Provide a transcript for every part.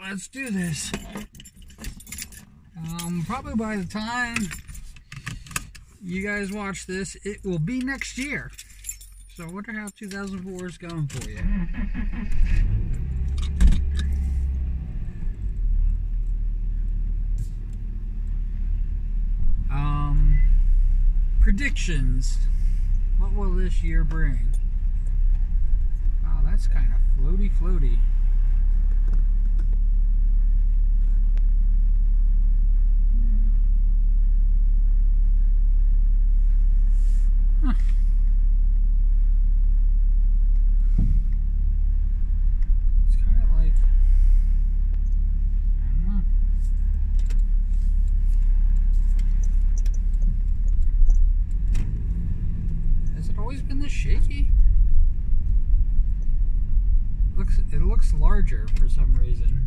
let's do this. Probably by the time you guys watch this, it will be next year. So I wonder how 2004 is going for you. Predictions. What will this year bring? Wow, that's kind of floaty. Huh. It's kind of like, I don't know. Has it always been this shaky? It looks larger for some reason.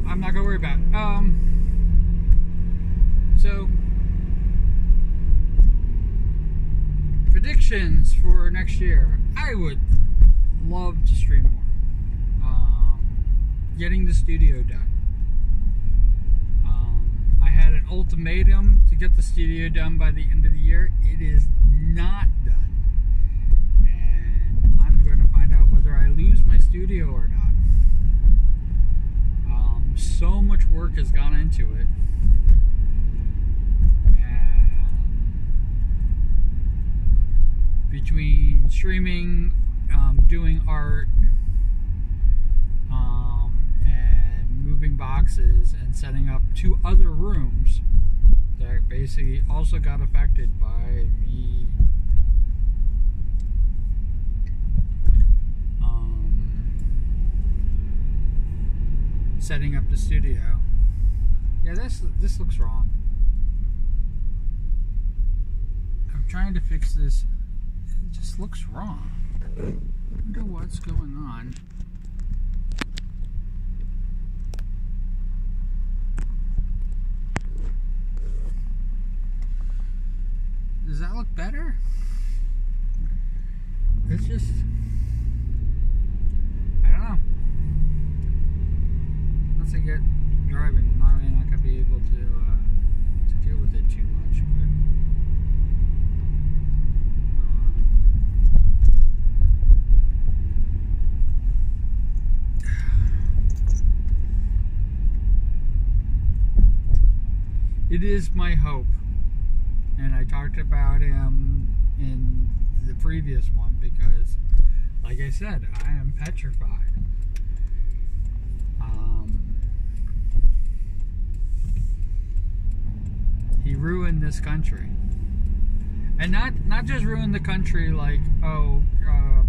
I'm not gonna worry about it. So predictions for next year. I would love to stream more. Getting the studio done. I had an ultimatum to get the studio done by the end of the year. It is not done. And I'm going to find out whether I lose my studio or not. So much work has gone into it. And between streaming, doing art, and moving boxes and setting up 2 other rooms that basically also got affected by me setting up the studio. Yeah, this looks wrong. I'm trying to fix this. It just looks wrong. I wonder what's going on. Does that look better? It's just, I don't know. Once I get driving, I'm not really not gonna be able to deal with it too much. But it is my hope, and I talked about him in the previous one because, like I said, I am petrified. He ruined this country, and not just ruined the country like, oh, I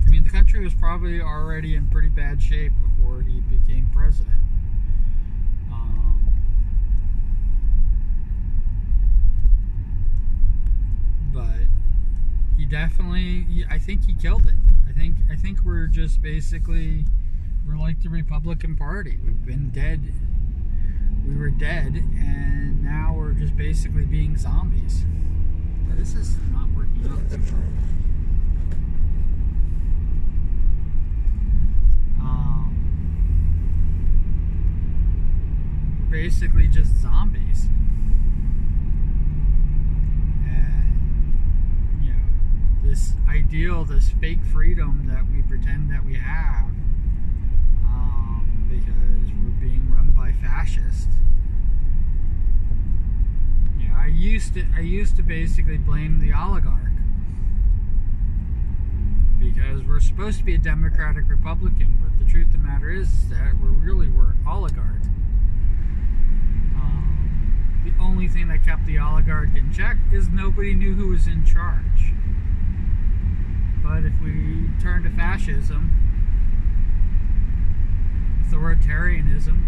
mean, the country was probably already in pretty bad shape before he became president. But he definitely, I think he killed it. I think we're just basically, we're like the Republican Party. We've been dead. We were dead, and now we're just basically being zombies. But this is not working out too well. We're basically just zombies. This ideal, this fake freedom that we pretend that we have, because we're being run by fascists. You know, I used to basically blame the oligarch because we're supposed to be a democratic Republican, but the truth of the matter is that we're an oligarch. The only thing that kept the oligarch in check is nobody knew who was in charge. But if we turn to fascism, authoritarianism,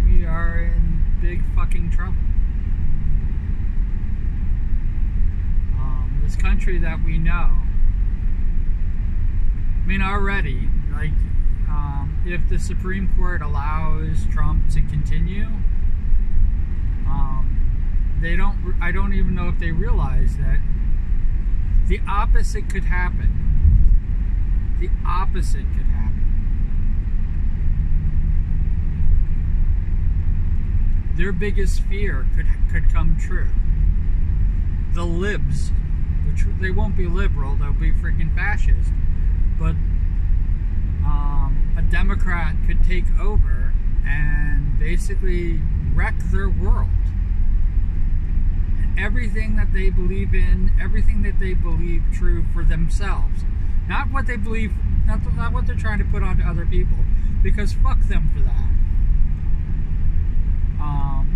we are in big fucking trouble. This country that we know, I mean, already, like, if the Supreme Court allows Trump to continue, I don't even know if they realize that the opposite could happen. The opposite could happen. Their biggest fear could come true. The libs, which they won't be liberal, they'll be freaking fascist, but a Democrat could take over and basically wreck their world. And everything that they believe in, everything that they believe true for themselves. Not what they believe, not what they're trying to put onto other people, because fuck them for that.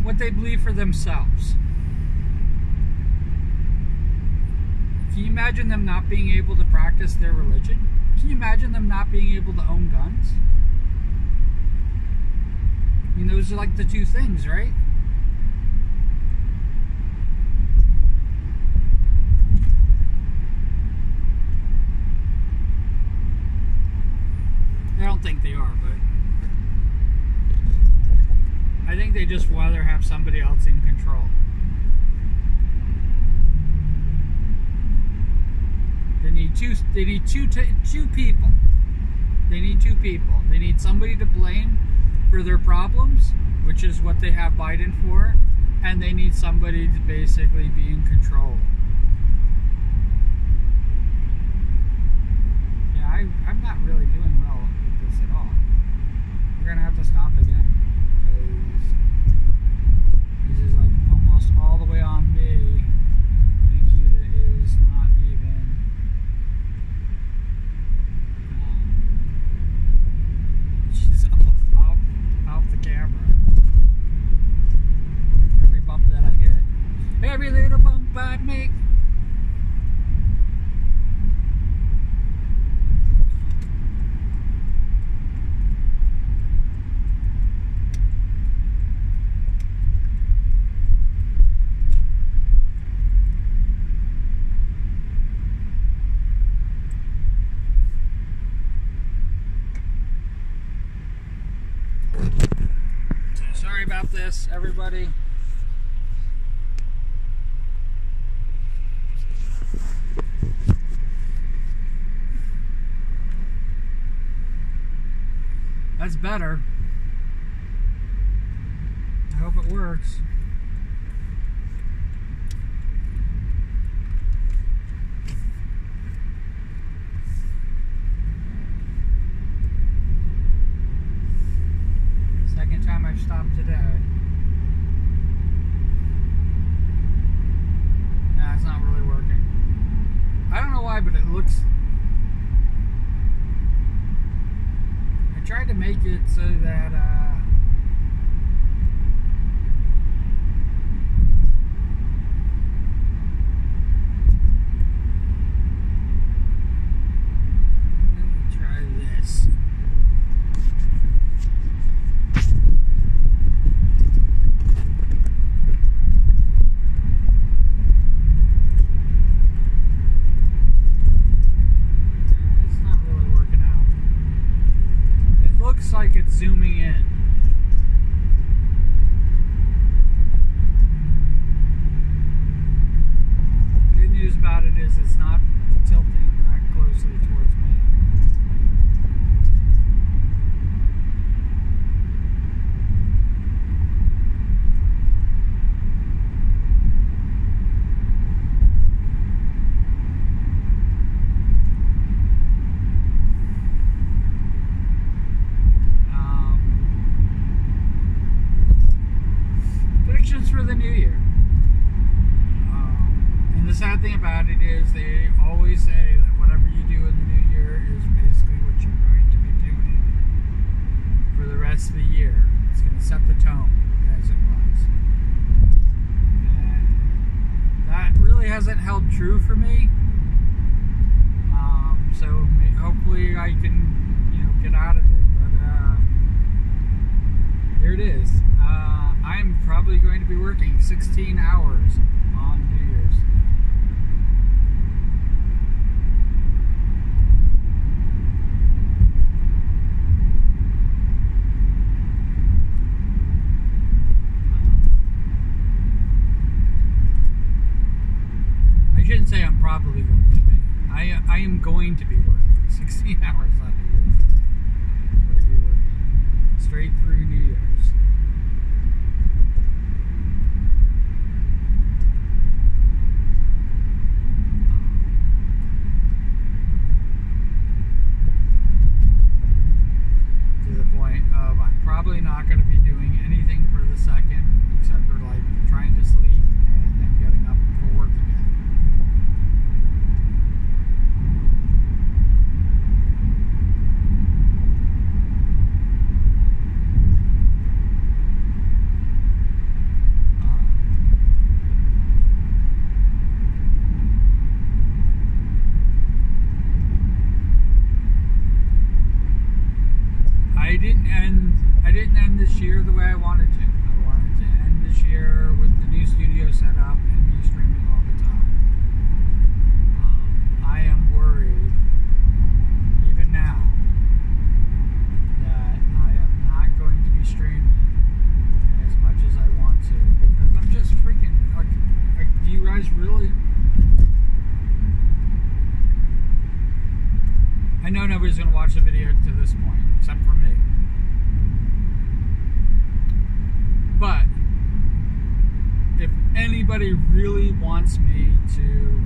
What they believe for themselves. Can you imagine them not being able to practice their religion? Can you imagine them not being able to own guns? I mean, those are like the two things, right? I don't think they are, but I think they just rather have somebody else in control. They need two people. They need two people. They need somebody to blame for their problems, which is what they have Biden for, and they need somebody to basically be in control. Yeah, I'm not really doing well with this at all. We're gonna have to stop again, because this is like almost all the way on me. Cuda is not even. She's off the camera. Every bump that I get, every little bump I make. Sorry about this, everybody. That's better. I hope it works. Second time I've stopped today. Nah, it's not really working. I don't know why, but it looks... I tried to make it so that, let me try this. Looks like it's zooming in. Good news about it is it's not tilting that closely towards me. For the new year. And the sad thing about it is they always say that whatever you do in the new year is basically what you're going to be doing for the rest of the year. It's going to set the tone as it was. And that really hasn't held true for me. So hopefully I can, get out of it. But here it is. I'm probably going to be working 16 hours on New Year's. I am going to be working 16 hours on New Year's Day. I'm going to be working straight through New Year's. To the point of I'm probably not going to be doing anything for the second except for like trying to sleep and then getting up for work again. I didn't end this year the way I wanted to. I wanted to end this year with the new studio set up and me streaming all the time. I am worried, even now, that I am not going to be streaming as much as I want to because I'm just freaking like do you guys really? I know nobody's going to watch the video to this point, except for me. But if anybody really wants me to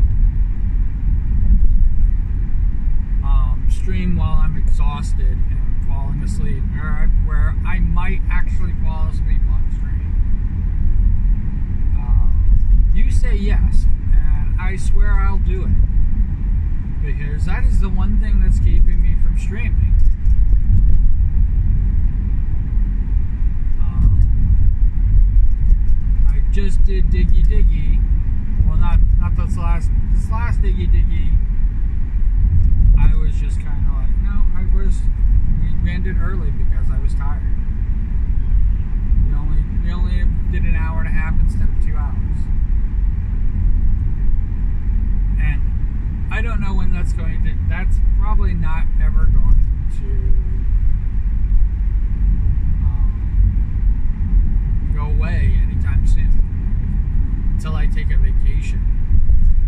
stream while I'm exhausted and falling asleep, or where I might actually fall asleep on stream, you say yes, and I swear I'll do it. Because that is the one thing that's keeping me from streaming. I just did Diggy Diggy. Well, not this last Diggy Diggy. I was just kind of like, no, we ended early because I was tired. We only did an hour and a half instead of 2 hours. And I don't know when that's going to, that's probably not ever going to go away anytime soon until I take a vacation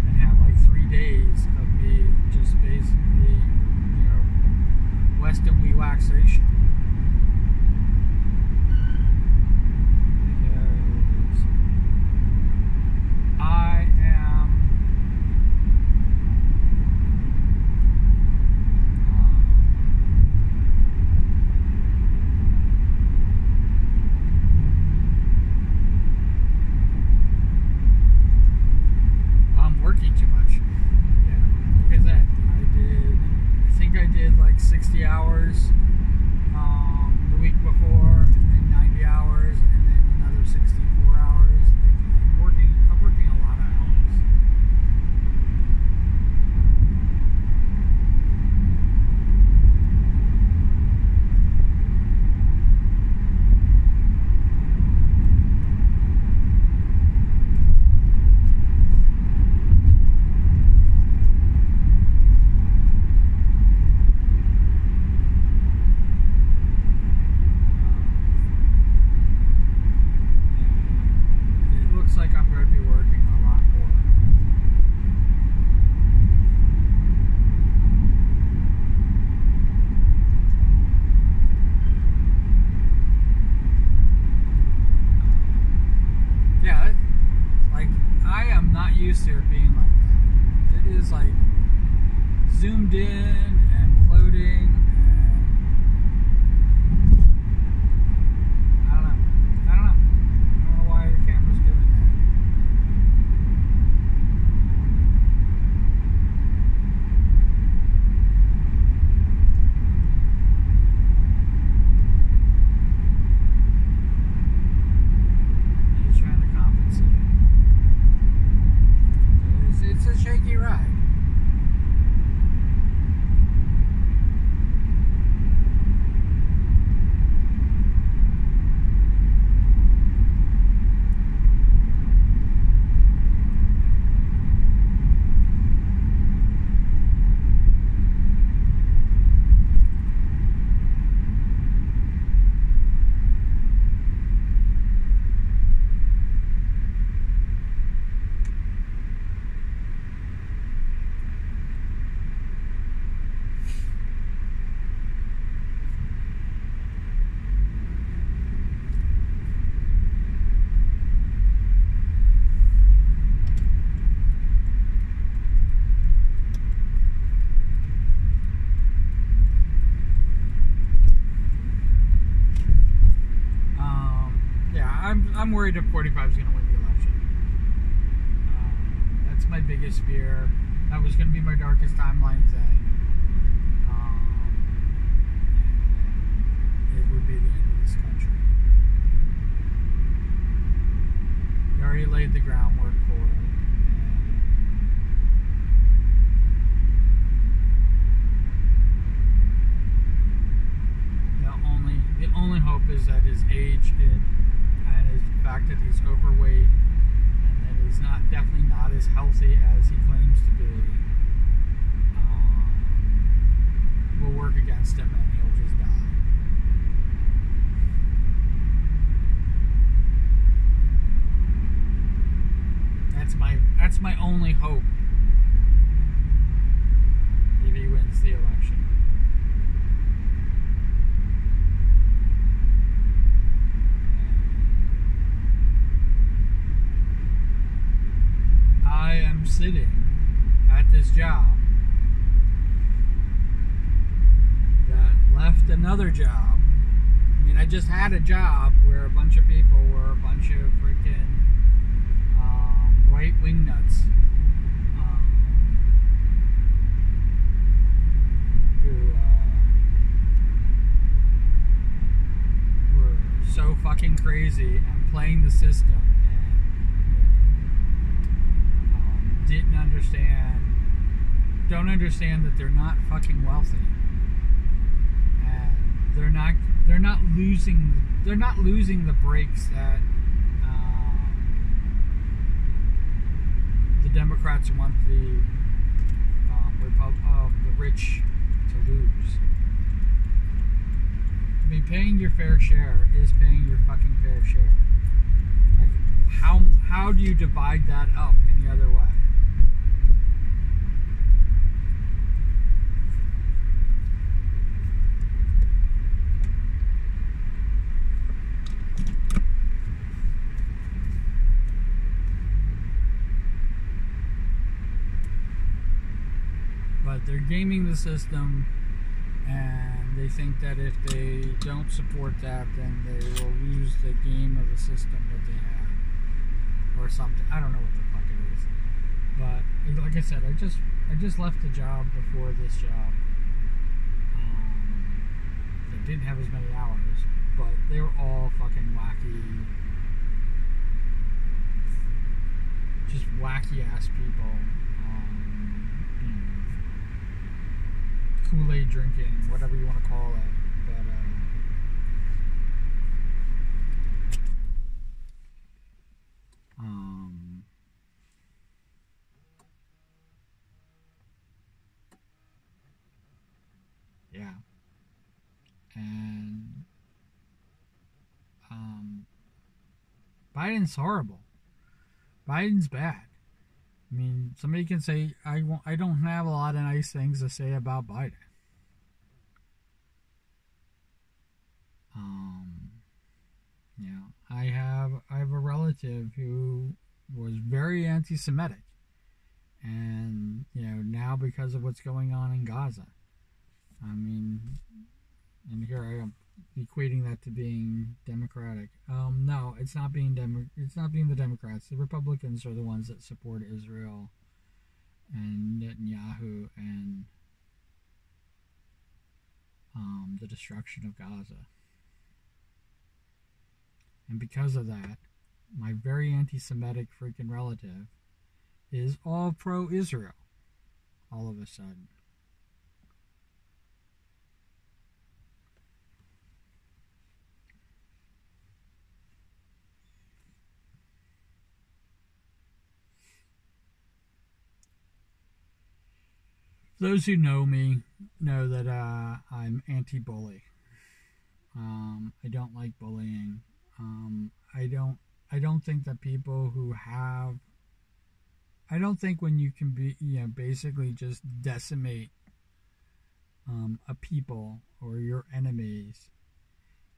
and have like 3 days of me just basically, Western relaxation. Because I am working too much. Yeah, like I said, I think I did like 60 hours the week before, and then 90 hours, and then another 64 hours. I'm working a lot of hours. Like I'm going to be working a lot more. Yeah, like I am not used to it being like that. It is like zoomed in and floating. I don't know why the camera's doing that. It's a shaky ride. I'm worried if 45 is going to win the election. That's my biggest fear. That was going to be my darkest timeline thing. And it would be the end of this country. He already laid the groundwork for it. The only hope is that his age and the fact that he's overweight and that he's definitely not as healthy as he claims to be will work against him and he'll just die. That's my only hope if he wins the election. I am sitting at this job that left another job. I mean, I just had a job where a bunch of people were a bunch of freaking right-wing nuts who were so fucking crazy and playing the system. Don't understand that they're not fucking wealthy, and they're not losing the breaks that the Democrats want the rich to lose. I mean, paying your fair share is paying your fucking fair share. Like, how do you divide that up any other way? But they're gaming the system, and they think that if they don't support that, then they will lose the game of the system that they have, or something. I don't know what the fuck it is. But like I said, I just left the job before this job. That didn't have as many hours, but they were all fucking wacky, just wacky ass people. Kool-Aid drinking, whatever you want to call it, but yeah, and Biden's horrible. Biden's bad. I mean, somebody can say I don't have a lot of nice things to say about Biden. I have a relative who was very anti-Semitic, and now because of what's going on in Gaza, I mean, and here I am equating that to being Democratic. No, it's not being the Democrats. The Republicans are the ones that support Israel and Netanyahu and the destruction of Gaza. And because of that, my very anti-Semitic freaking relative is all pro-Israel all of a sudden. Those who know me know that I'm anti-bully. I don't like bullying. I don't think that people who have. I don't think when you can be, basically just decimate a people or your enemies,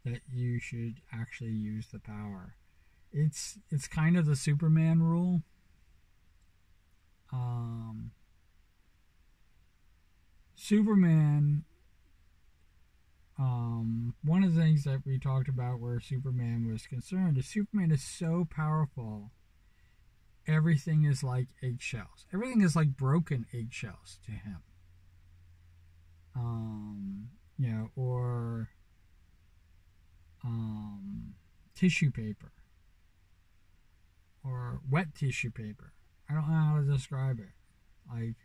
that you should actually use the power. It's kind of the Superman rule. Superman one of the things that we talked about where Superman was concerned is Superman is so powerful. Everything is like eggshells. Everything is like broken eggshells to him. Or tissue paper or wet tissue paper. I don't know how to describe it. Like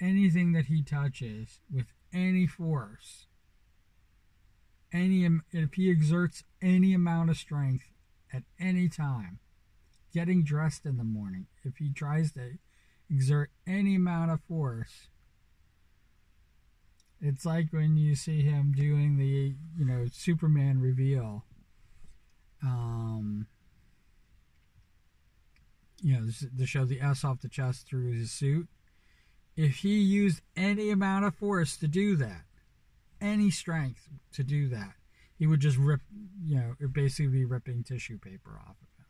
anything that he touches with any force, if he exerts any amount of strength at any time, getting dressed in the morning, if he tries to exert any amount of force, it's like when you see him doing the, Superman reveal. To show the S off the chest through his suit. If he used any amount of force to do that, any strength to do that, he would just rip, it'd basically be ripping tissue paper off of him.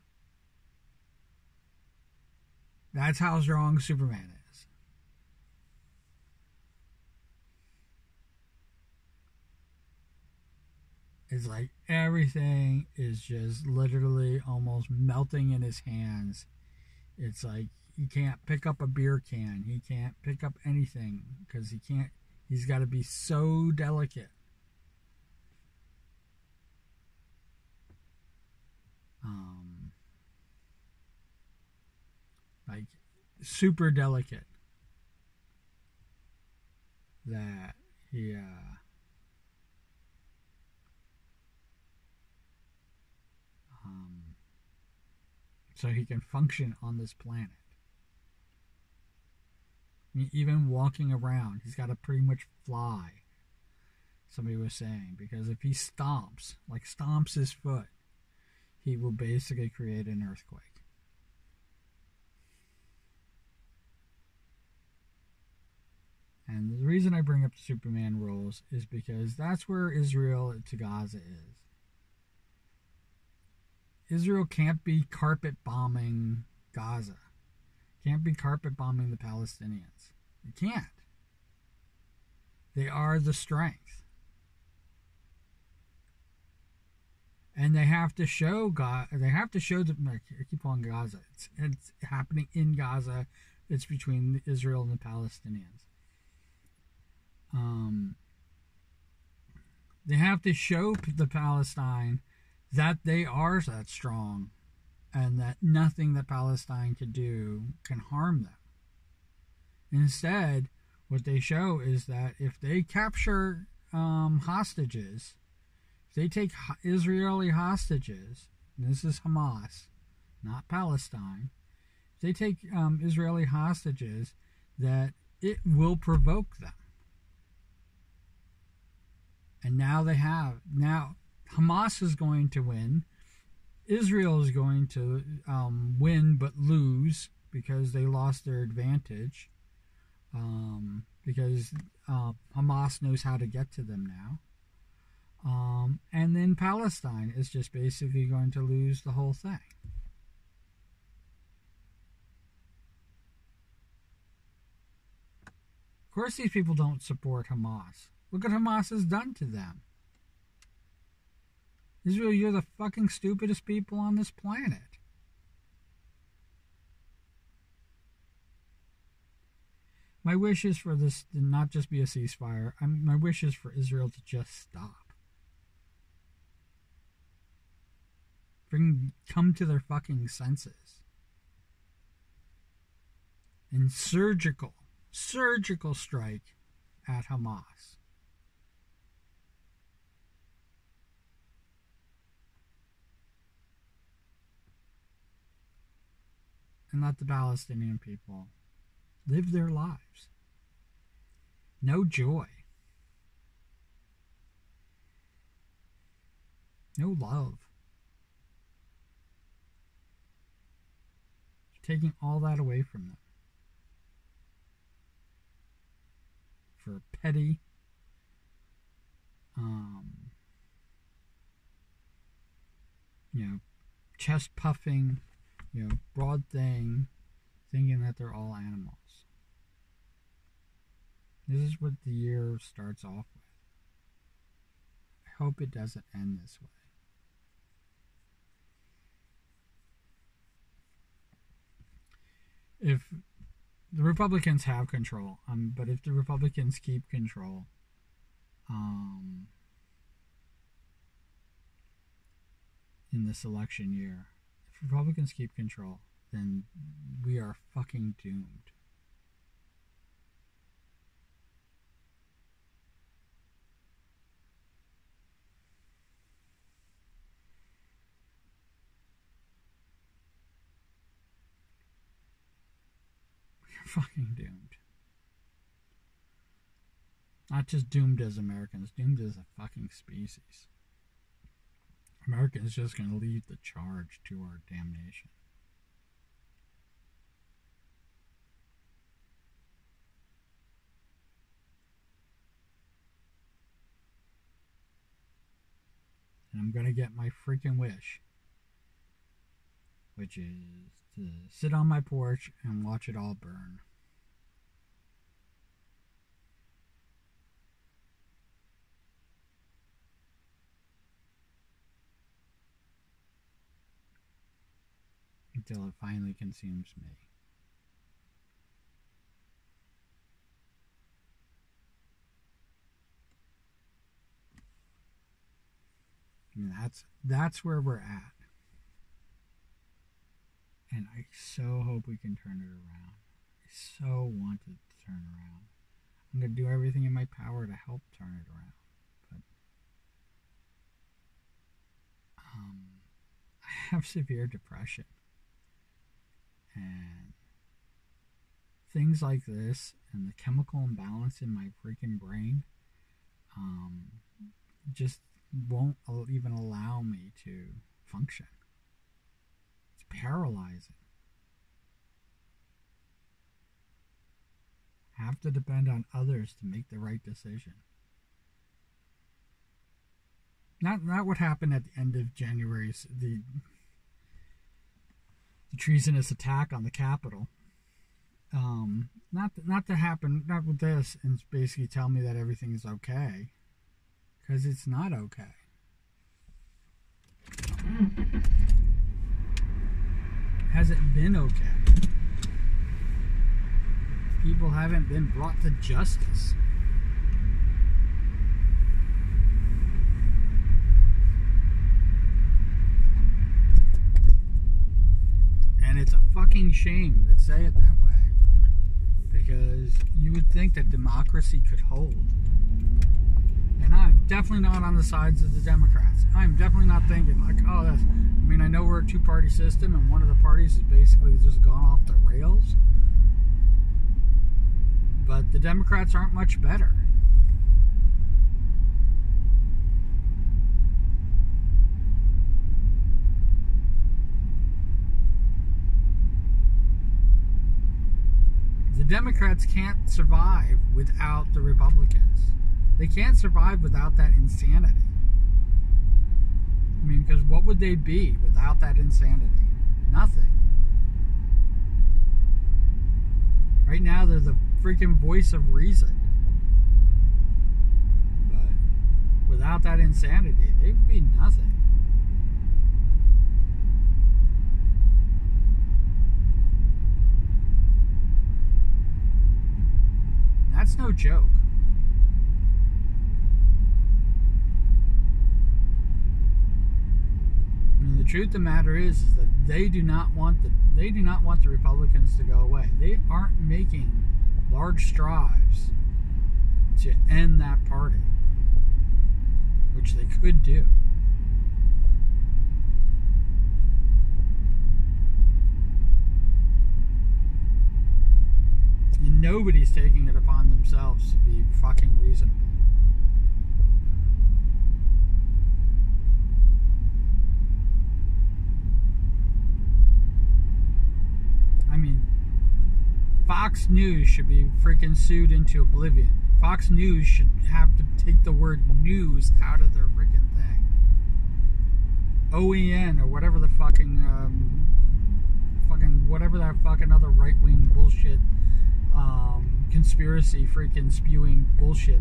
That's how strong Superman is. It's like everything is just literally almost melting in his hands. It's like he can't pick up a beer can. He can't pick up anything because he's got to be so delicate. Like super delicate that he so he can function on this planet. I mean, even walking around, he's got to pretty much fly, somebody was saying, because if he stomps his foot, he will basically create an earthquake. And the reason I bring up the Superman rules is because that's where Israel to Gaza is. Israel can't be carpet bombing Gaza. Can't be carpet bombing the Palestinians. It can't. They are the strength. And they have to show God. They have to show that. I keep calling Gaza. It's happening in Gaza. It's between Israel and the Palestinians. They have to show the Palestine that they are that strong and that nothing that Palestine could do can harm them. Instead, what they show is that if they capture hostages, if they take Israeli hostages, and this is Hamas, not Palestine, if they take Israeli hostages, that it will provoke them. And now Hamas is going to win. Israel is going to win but lose because they lost their advantage. Because Hamas knows how to get to them now. And then Palestine is just basically going to lose the whole thing. Of course these people don't support Hamas. Look what Hamas has done to them. Israel, you're the fucking stupidest people on this planet. My wish is for this to not just be a ceasefire. My wish is for Israel to just stop. Come to their fucking senses. And surgical strike at Hamas. And let the Palestinian people live their lives. No joy. No love. Taking all that away from them. For petty, chest puffing, broad thing, thinking that they're all animals. This is what the year starts off with. hope it doesn't end this way. If the Republicans have control, but if the Republicans keep control, in this election year, if Republicans keep control, then we are fucking doomed. Fucking doomed. Not just doomed as Americans, doomed as a fucking species. America is just going to lead the charge to our damnation. And I'm going to get my freaking wish, which is to sit on my porch and watch it all burn. Until it finally consumes me. I mean, that's where we're at. And I so hope we can turn it around. I so want it to turn around. I'm going to do everything in my power to help turn it around. But I have severe depression. And things like this and the chemical imbalance in my freaking brain just won't even allow me to function. It's paralyzing. I have to depend on others to make the right decision. Not what happened at the end of January, the treasonous attack on the Capitol. Not to happen, not with this, and basically tell me that everything is okay, because it's not okay. Hasn't been okay. People haven't been brought to justice. And it's a fucking shame to say it that way, because you would think that democracy could hold. And I'm definitely not on the sides of the Democrats. I'm definitely not thinking like, oh, that's, I mean, I know we're a two-party system and one of the parties has basically just gone off the rails. But the Democrats aren't much better. The Democrats can't survive without the Republicans. They can't survive without that insanity. I mean, because what would they be without that insanity? Nothing. Right now, they're the freaking voice of reason. But without that insanity, they would be nothing. That's no joke. I mean, the truth of the matter is that they do not want the Republicans to go away. They aren't making large strides to end that party, which they could do. And nobody's taking it upon themselves to be fucking reasonable. I mean, Fox News should be freaking sued into oblivion. Fox News should have to take the word news out of their freaking thing. OEN or whatever the fucking whatever that fucking other right-wing bullshit conspiracy freaking spewing bullshit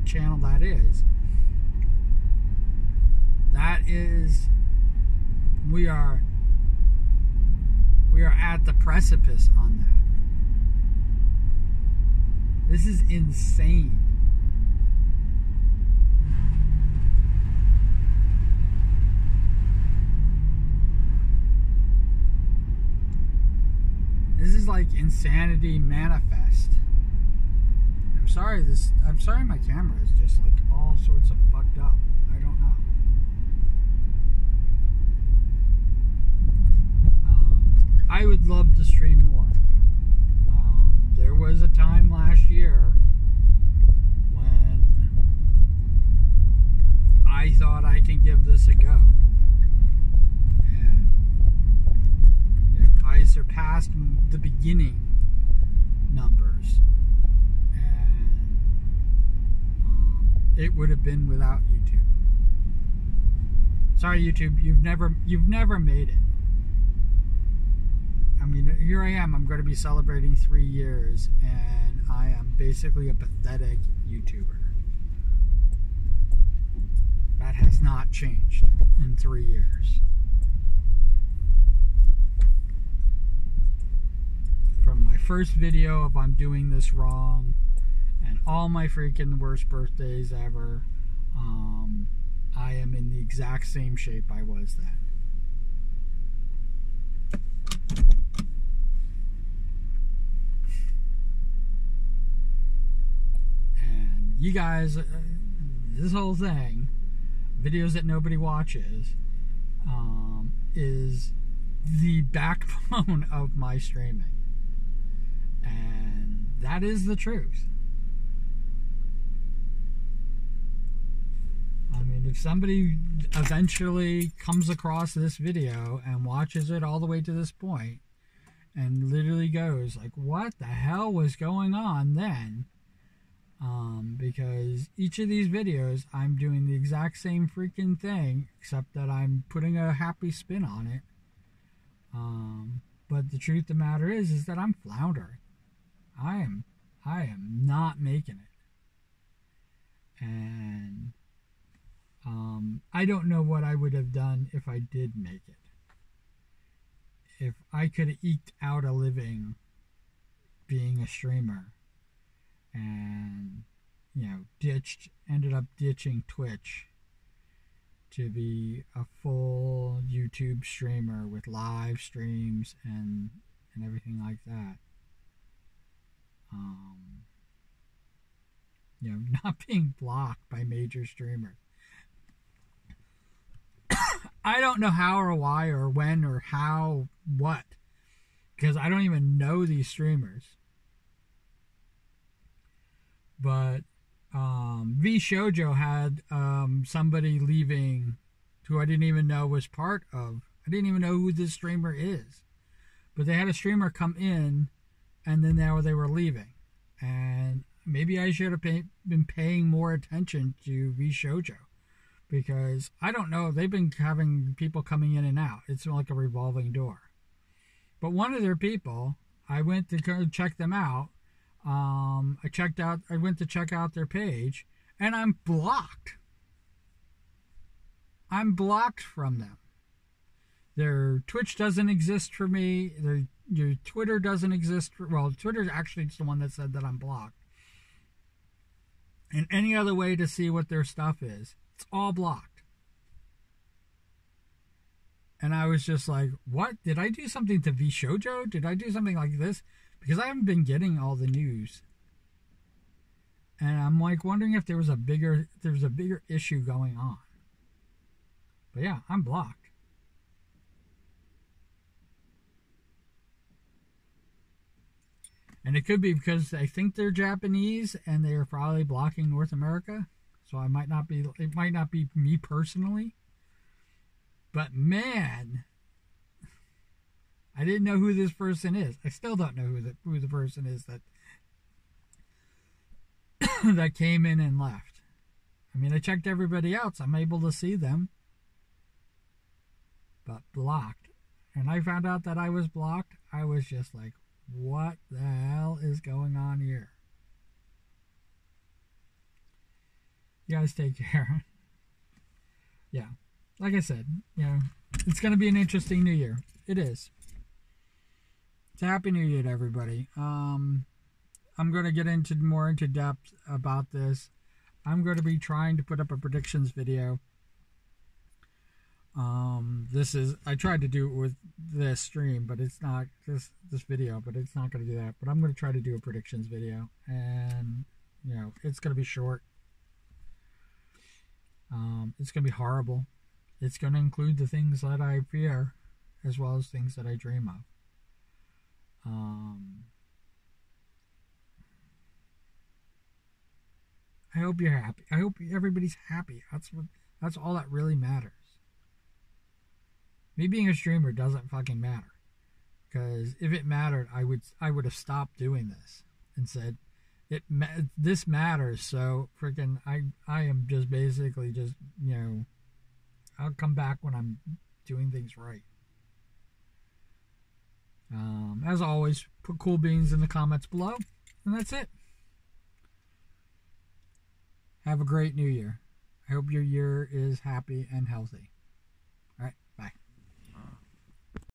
channel that is, That is, we are at the precipice on that. This is insane. This is like insanity manifest. I'm sorry my camera is just like all sorts of fucked up. I don't know. I would love to stream more. There was a time last year when I thought I can give this a go. And I surpassed the beginning numbers. And it would have been without YouTube. Sorry, YouTube, you've never made it. I mean, here I am. I'm going to be celebrating 3 years, and I am basically a pathetic YouTuber. That has not changed in 3 years. From my first video of I'm doing this wrong, and all my freaking worst birthdays ever, I am in the exact same shape I was then. You guys, this whole thing, videos that nobody watches, is the backbone of my streaming. And that is the truth. I mean, if somebody eventually comes across this video and watches it all the way to this point and literally goes like, what the hell was going on then? Because each of these videos, I'm doing the exact same freaking thing, except that I'm putting a happy spin on it. But the truth of the matter is that I'm floundering. I am not making it. And I don't know what I would have done if I did make it. If I could have eked out a living being a streamer and, ended up ditching Twitch to be a full YouTube streamer with live streams and everything like that. Not being blocked by major streamers. I don't know how or why or when or how, what, because I don't even know these streamers. But V Shoujo had somebody leaving who I didn't even know was part of. I didn't even know who this streamer is. But they had a streamer come in, and then now they were leaving. And maybe I should have been paying more attention to V Shoujo. Because I don't know, they've been having people coming in and out. It's like a revolving door. But one of their people, I went to go check them out. I went to check out their page, and I'm blocked. I'm blocked from them. Their Twitch doesn't exist for me. Your Twitter doesn't exist. Twitter actually is the one that said that I'm blocked. And any other way to see what their stuff is, it's all blocked. And I was just like, what? Did I do something to V Shoujo? Did I do something like this? Because I haven't been getting all the news. And I'm like wondering if there was a bigger issue going on. But yeah, I'm blocked. And it could be because I think they're Japanese and they are probably blocking North America. So it might not be me personally. But man, I didn't know who this person is. I still don't know who the person is that that came in and left. I mean, I checked everybody else. I'm able to see them. But blocked. And I found out that I was blocked. I was just like, what the hell is going on here? You guys take care. Yeah. like I said, you know, it's going to be an interesting new year. It is. It's a happy new year to everybody. I'm going to get more into depth about this. I'm going to be trying to put up a predictions video. I tried to do it with this stream, but it's not this video, but it's not going to do that. But I'm going to try to do a predictions video, and you know, it's going to be short. It's going to be horrible. It's going to include the things that I fear, as well as things that I dream of. I hope you're happy. I hope everybody's happy. That's all that really matters. Me being a streamer doesn't fucking matter, because if it mattered, I would have stopped doing this and said this matters. So freaking I am just basically just, you know, I'll come back when I'm doing things right. As always, put cool beans in the comments below, and that's it. Have a great new year. I hope your year is happy and healthy.